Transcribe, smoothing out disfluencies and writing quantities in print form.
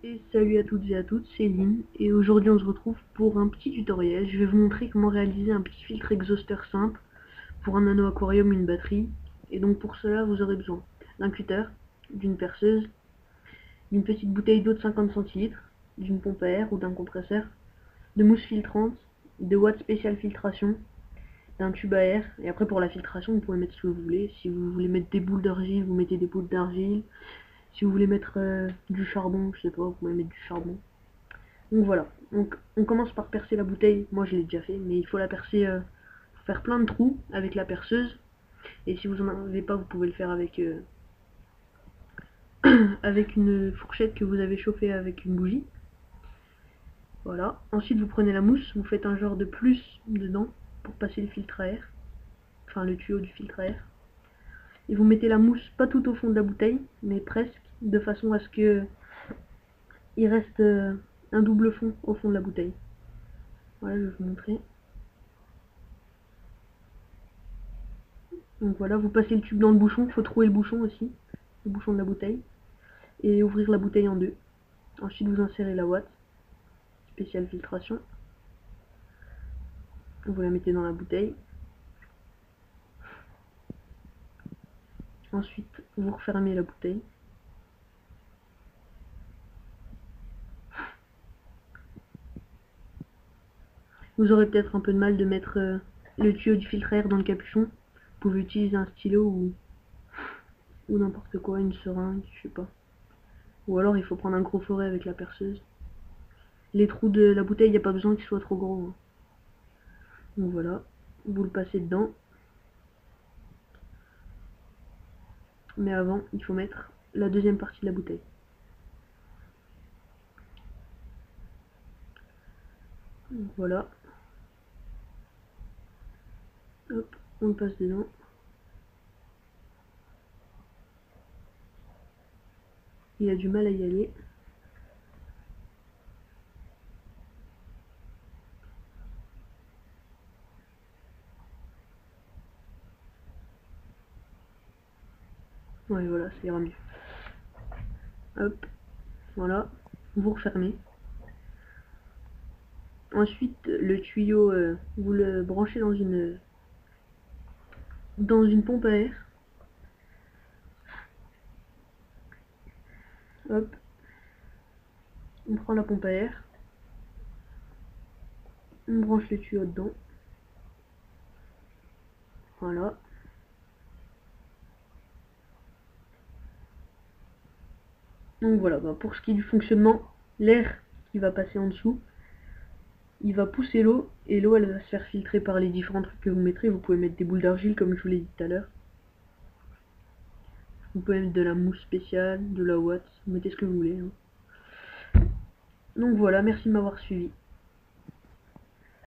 Et salut à toutes et à tous, c'est Lynn, et aujourd'hui on se retrouve pour un petit tutoriel. Je vais vous montrer comment réaliser un petit filtre exhausteur simple pour un nano aquarium, une batterie. Et donc pour cela vous aurez besoin d'un cutter, d'une perceuse, d'une petite bouteille d'eau de 50 centilitres, d'une pompe à air ou d'un compresseur, de mousse filtrante, de watts spécial filtration, d'un tube à air. Et après pour la filtration vous pouvez mettre ce que vous voulez. Si vous voulez mettre des boules d'argile, vous mettez des boules d'argile. Si vous voulez mettre du charbon, je sais pas, vous pouvez mettre du charbon. Donc voilà, donc on commence par percer la bouteille, moi je l'ai déjà fait, mais il faut la percer, faut faire plein de trous avec la perceuse, et si vous en avez pas, vous pouvez le faire avec, avec une fourchette que vous avez chauffée avec une bougie. Voilà, ensuite vous prenez la mousse, vous faites un genre de plus dedans pour passer le filtre à air, enfin le tuyau du filtre à air, et vous mettez la mousse pas tout au fond de la bouteille, mais presque, de façon à ce que il reste un double fond au fond de la bouteille. Voilà, je vais vous montrer. Donc voilà, vous passez le tube dans le bouchon, il faut trouver le bouchon aussi, le bouchon de la bouteille, et ouvrir la bouteille en deux. Ensuite vous insérez la ouate, spéciale filtration, vous la mettez dans la bouteille. Ensuite vous refermez la bouteille. Vous aurez peut-être un peu de mal de mettre le tuyau du filtre à air dans le capuchon. Vous pouvez utiliser un stylo ou n'importe quoi, une seringue, je sais pas. Ou alors il faut prendre un gros forêt avec la perceuse. Les trous de la bouteille, il n'y a pas besoin qu'ils soient trop gros, hein. Donc voilà, vous le passez dedans. Mais avant, il faut mettre la deuxième partie de la bouteille. Donc voilà. Hop, on le passe dedans. Il a du mal à y aller. Ouais, voilà, ça ira mieux. Hop, voilà, vous refermez. Ensuite, le tuyau, vous le branchez dans une pompe à air. Hop, on prend la pompe à air, on branche le tuyau dedans. Voilà. Donc voilà, bah pour ce qui est du fonctionnement, l'air qui va passer en dessous, il va pousser l'eau, et l'eau elle va se faire filtrer par les différents trucs que vous mettrez. Vous pouvez mettre des boules d'argile comme je vous l'ai dit tout à l'heure. Vous pouvez mettre de la mousse spéciale, de la ouate, vous mettez ce que vous voulez, hein. Donc voilà, merci de m'avoir suivi.